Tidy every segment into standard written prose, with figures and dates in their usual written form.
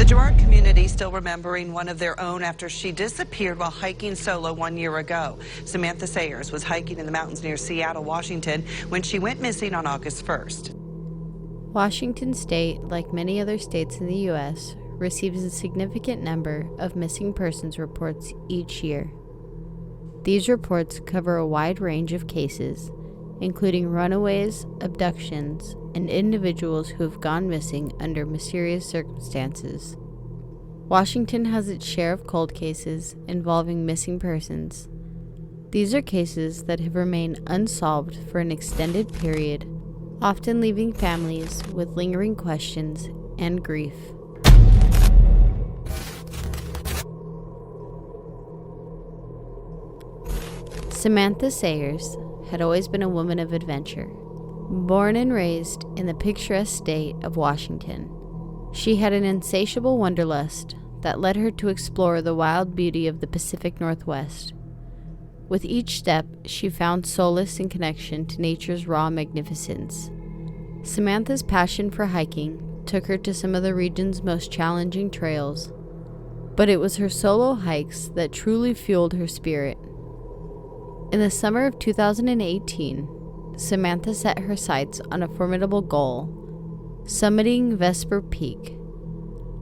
The Girard community still remembering one of their own after she disappeared while hiking solo 1 year ago. Samantha Sayers was hiking in the mountains near Seattle, Washington, when she went missing on August 1st. Washington State, like many other states in the U.S., receives a significant number of missing persons reports each year. These reports cover a wide range of cases, including runaways, abductions, and individuals who have gone missing under mysterious circumstances. Washington has its share of cold cases involving missing persons. These are cases that have remained unsolved for an extended period, often leaving families with lingering questions and grief. Samantha Sayers had always been a woman of adventure. Born and raised in the picturesque state of Washington, she had an insatiable wanderlust that led her to explore the wild beauty of the Pacific Northwest. With each step, she found solace and connection to nature's raw magnificence. Samantha's passion for hiking took her to some of the region's most challenging trails, but it was her solo hikes that truly fueled her spirit. In the summer of 2018, Samantha set her sights on a formidable goal, summiting Vesper Peak.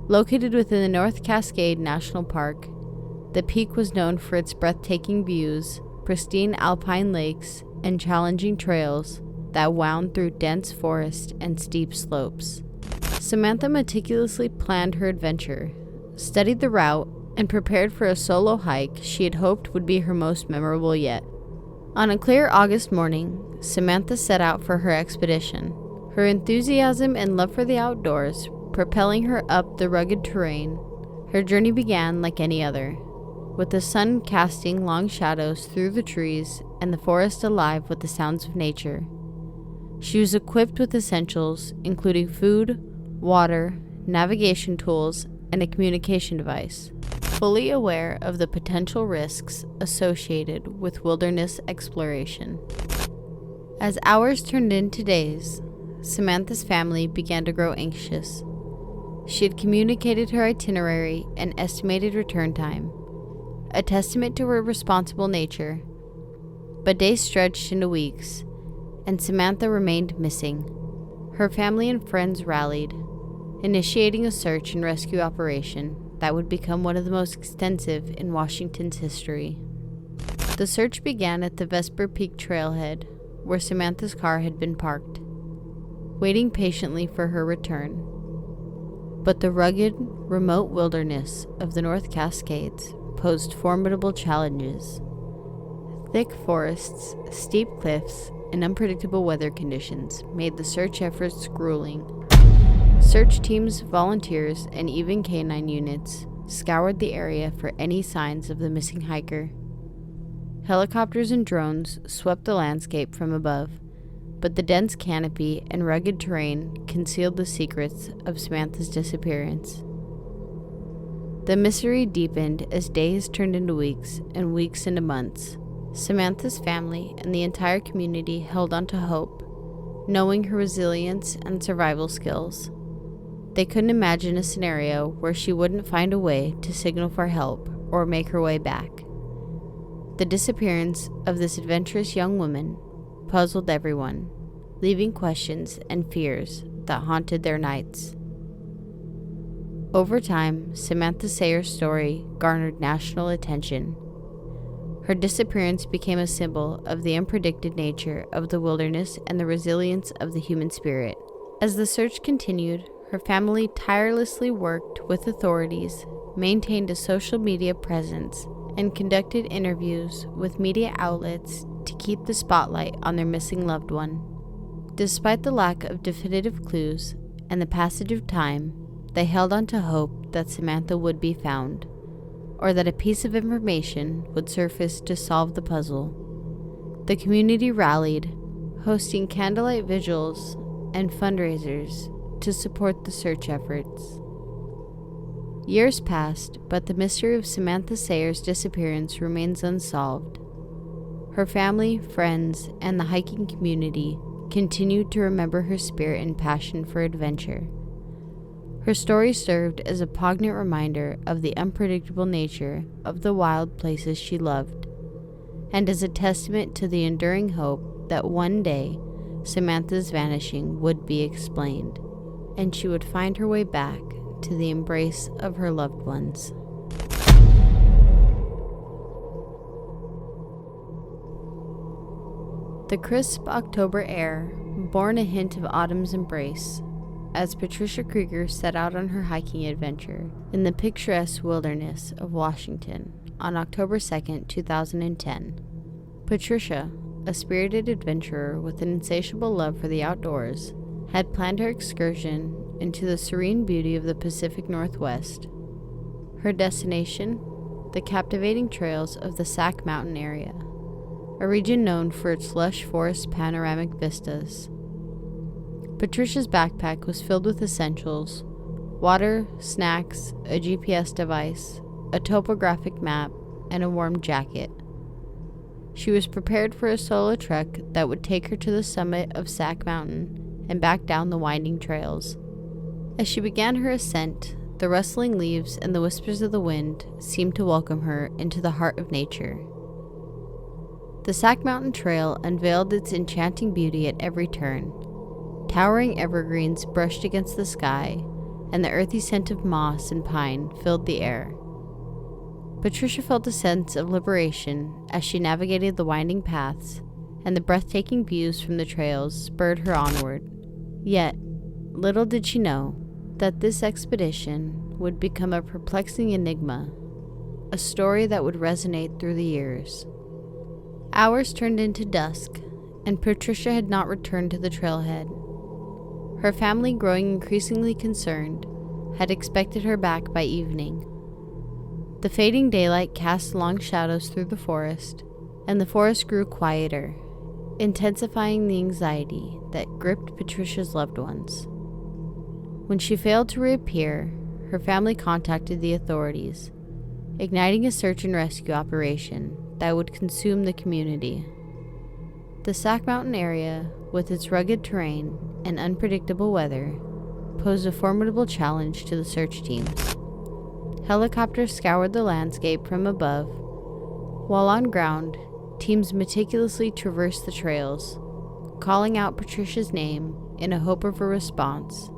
Located within the North Cascade National Park, the peak was known for its breathtaking views, pristine alpine lakes, and challenging trails that wound through dense forest and steep slopes. Samantha meticulously planned her adventure, studied the route, and prepared for a solo hike she had hoped would be her most memorable yet. On a clear August morning, Samantha set out for her expedition, her enthusiasm and love for the outdoors propelling her up the rugged terrain. Her journey began like any other, with the sun casting long shadows through the trees and the forest alive with the sounds of nature. She was equipped with essentials, including food, water, navigation tools, and a communication device, fully aware of the potential risks associated with wilderness exploration. As hours turned into days, Samantha's family began to grow anxious. She had communicated her itinerary and estimated return time, a testament to her responsible nature. But days stretched into weeks, and Samantha remained missing. Her family and friends rallied, initiating a search and rescue operation that would become one of the most extensive in Washington's history. The search began at the Vesper Peak trailhead, where Samantha's car had been parked, waiting patiently for her return. But the rugged, remote wilderness of the North Cascades posed formidable challenges. Thick forests, steep cliffs, and unpredictable weather conditions made the search efforts grueling. Search teams, volunteers, and even canine units scoured the area for any signs of the missing hiker. Helicopters and drones swept the landscape from above, but the dense canopy and rugged terrain concealed the secrets of Samantha's disappearance. The mystery deepened as days turned into weeks and weeks into months. Samantha's family and the entire community held on to hope, knowing her resilience and survival skills. They couldn't imagine a scenario where she wouldn't find a way to signal for help or make her way back. The disappearance of this adventurous young woman puzzled everyone, leaving questions and fears that haunted their nights. Over time, Samantha Sayers' story garnered national attention. Her disappearance became a symbol of the unpredicted nature of the wilderness and the resilience of the human spirit. As the search continued, her family tirelessly worked with authorities, maintained a social media presence, and conducted interviews with media outlets to keep the spotlight on their missing loved one. Despite the lack of definitive clues and the passage of time, they held on to hope that Samantha would be found, or that a piece of information would surface to solve the puzzle. The community rallied, hosting candlelight vigils and fundraisers to support the search efforts. Years passed, but the mystery of Samantha Sayers' disappearance remains unsolved. Her family, friends, and the hiking community continued to remember her spirit and passion for adventure. Her story served as a poignant reminder of the unpredictable nature of the wild places she loved, and as a testament to the enduring hope that one day Samantha's vanishing would be explained, and she would find her way back to the embrace of her loved ones. The crisp October air bore a hint of autumn's embrace as Patricia Krieger set out on her hiking adventure in the picturesque wilderness of Washington on October 2, 2010. Patricia, a spirited adventurer with an insatiable love for the outdoors, had planned her excursion into the serene beauty of the Pacific Northwest. Her destination, the captivating trails of the Sac Mountain area, a region known for its lush forest panoramic vistas. Patricia's backpack was filled with essentials: water, snacks, a GPS device, a topographic map, and a warm jacket. She was prepared for a solo trek that would take her to the summit of Sac Mountain and back down the winding trails. As she began her ascent, the rustling leaves and the whispers of the wind seemed to welcome her into the heart of nature. The Sac Mountain Trail unveiled its enchanting beauty at every turn. Towering evergreens brushed against the sky, and the earthy scent of moss and pine filled the air. Patricia felt a sense of liberation as she navigated the winding paths, and the breathtaking views from the trails spurred her onward. Yet, little did she know that this expedition would become a perplexing enigma, a story that would resonate through the years. Hours turned into dusk, and Patricia had not returned to the trailhead. Her family, growing increasingly concerned, had expected her back by evening. The fading daylight cast long shadows through the forest, and the forest grew quieter, intensifying the anxiety that gripped Patricia's loved ones. When she failed to reappear, her family contacted the authorities, igniting a search and rescue operation that would consume the community. The Sac Mountain area, with its rugged terrain and unpredictable weather, posed a formidable challenge to the search teams. Helicopters scoured the landscape from above, while on ground, teams meticulously traversed the trails, calling out Patricia's name in a hope of a response.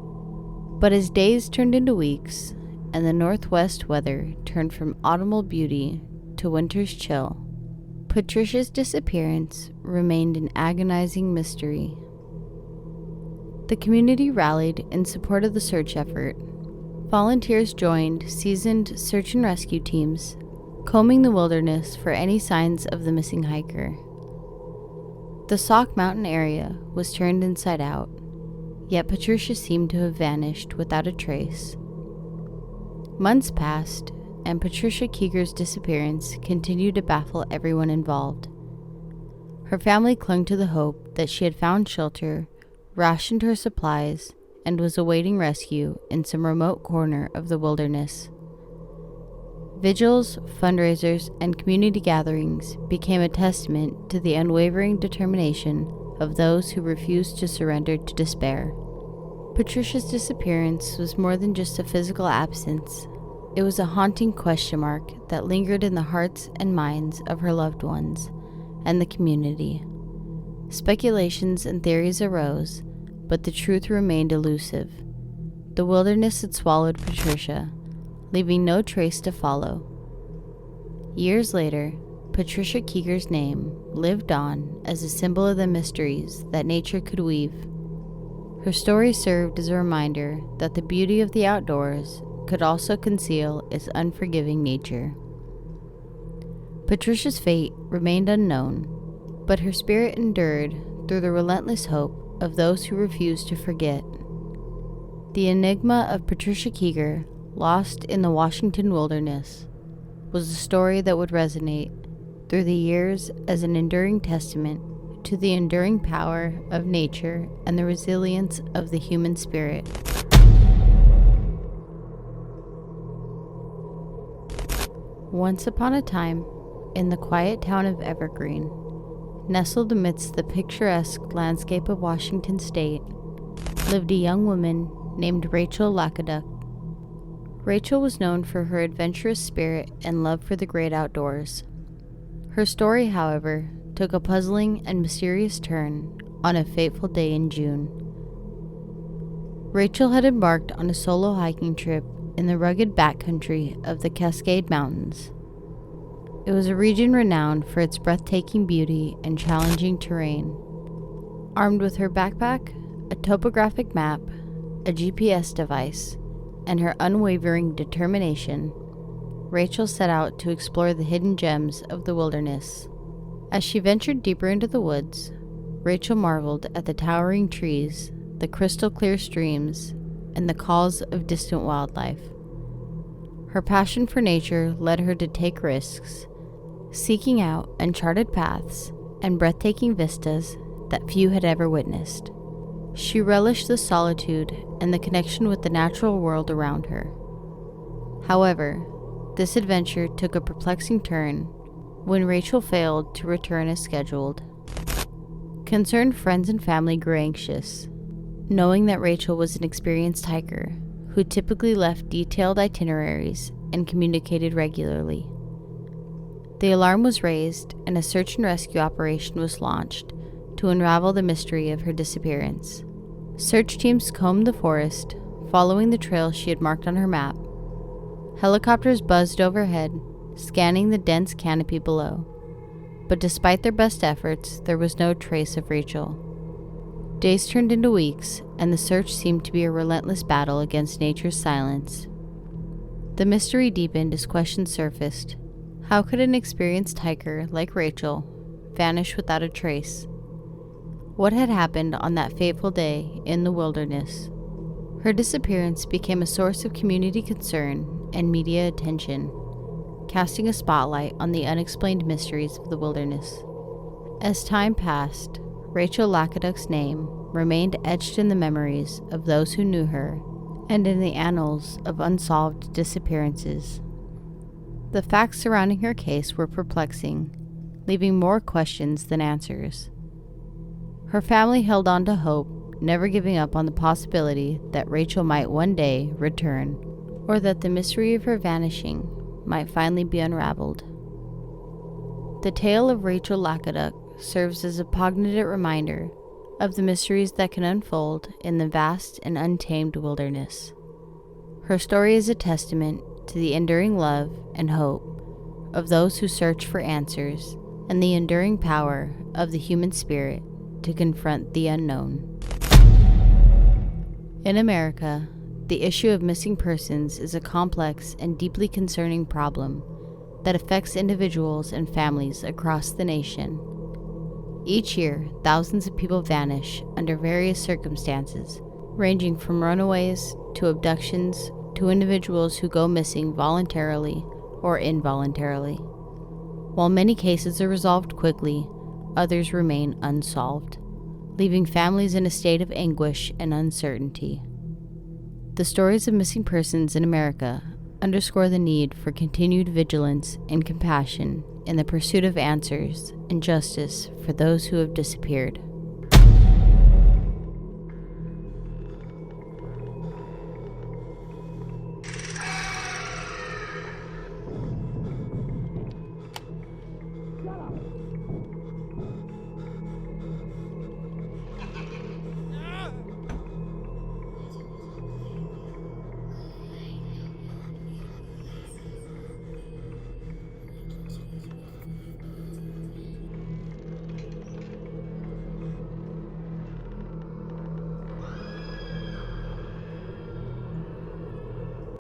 But as days turned into weeks, and the northwest weather turned from autumnal beauty to winter's chill, Patricia's disappearance remained an agonizing mystery. The community rallied in support of the search effort. Volunteers joined seasoned search and rescue teams, combing the wilderness for any signs of the missing hiker. The Sauk Mountain area was turned inside out, yet Patricia seemed to have vanished without a trace. Months passed, and Patricia Krieger's disappearance continued to baffle everyone involved. Her family clung to the hope that she had found shelter, rationed her supplies, and was awaiting rescue in some remote corner of the wilderness. Vigils, fundraisers, and community gatherings became a testament to the unwavering determination of those who refused to surrender to despair. Patricia's disappearance was more than just a physical absence. It was a haunting question mark that lingered in the hearts and minds of her loved ones and the community. Speculations and theories arose, but the truth remained elusive. The wilderness had swallowed Patricia, leaving no trace to follow. Years later, Patricia Krieger's name lived on as a symbol of the mysteries that nature could weave. Her story served as a reminder that the beauty of the outdoors could also conceal its unforgiving nature. Patricia's fate remained unknown, but her spirit endured through the relentless hope of those who refused to forget. The enigma of Patricia Krieger, lost in the Washington wilderness, was a story that would resonate through the years as an enduring testament to the enduring power of nature and the resilience of the human spirit. Once upon a time, in the quiet town of Evergreen, nestled amidst the picturesque landscape of Washington state, lived a young woman named Rachel Lakaduck. Rachel was known for her adventurous spirit and love for the great outdoors. Her story, however, took a puzzling and mysterious turn on a fateful day in June. Rachel had embarked on a solo hiking trip in the rugged backcountry of the Cascade Mountains. It was a region renowned for its breathtaking beauty and challenging terrain. Armed with her backpack, a topographic map, a GPS device, and her unwavering determination, Rachel set out to explore the hidden gems of the wilderness. As she ventured deeper into the woods, Rachel marveled at the towering trees, the crystal-clear streams, and the calls of distant wildlife. Her passion for nature led her to take risks, seeking out uncharted paths and breathtaking vistas that few had ever witnessed. She relished the solitude and the connection with the natural world around her. However, this adventure took a perplexing turn when Rachel failed to return as scheduled. Concerned friends and family grew anxious, knowing that Rachel was an experienced hiker who typically left detailed itineraries and communicated regularly. The alarm was raised and a search and rescue operation was launched to unravel the mystery of her disappearance. Search teams combed the forest, following the trail she had marked on her map. Helicopters buzzed overhead, scanning the dense canopy below. But despite their best efforts, there was no trace of Rachel. Days turned into weeks, and the search seemed to be a relentless battle against nature's silence. The mystery deepened as questions surfaced. How could an experienced hiker like Rachel vanish without a trace? What had happened on that fateful day in the wilderness? Her disappearance became a source of community concern and media attention, casting a spotlight on the unexplained mysteries of the wilderness. As time passed, Rachel Lacaduc's name remained etched in the memories of those who knew her and in the annals of unsolved disappearances. The facts surrounding her case were perplexing, leaving more questions than answers. Her family held on to hope, never giving up on the possibility that Rachel might one day return, or that the mystery of her vanishing might finally be unraveled. The tale of Rachel Lacaduc serves as a poignant reminder of the mysteries that can unfold in the vast and untamed wilderness. Her story is a testament to the enduring love and hope of those who search for answers and the enduring power of the human spirit to confront the unknown. In America, the issue of missing persons is a complex and deeply concerning problem that affects individuals and families across the nation. Each year, thousands of people vanish under various circumstances, ranging from runaways to abductions to individuals who go missing voluntarily or involuntarily. While many cases are resolved quickly, others remain unsolved, leaving families in a state of anguish and uncertainty. The stories of missing persons in America underscore the need for continued vigilance and compassion in the pursuit of answers and justice for those who have disappeared.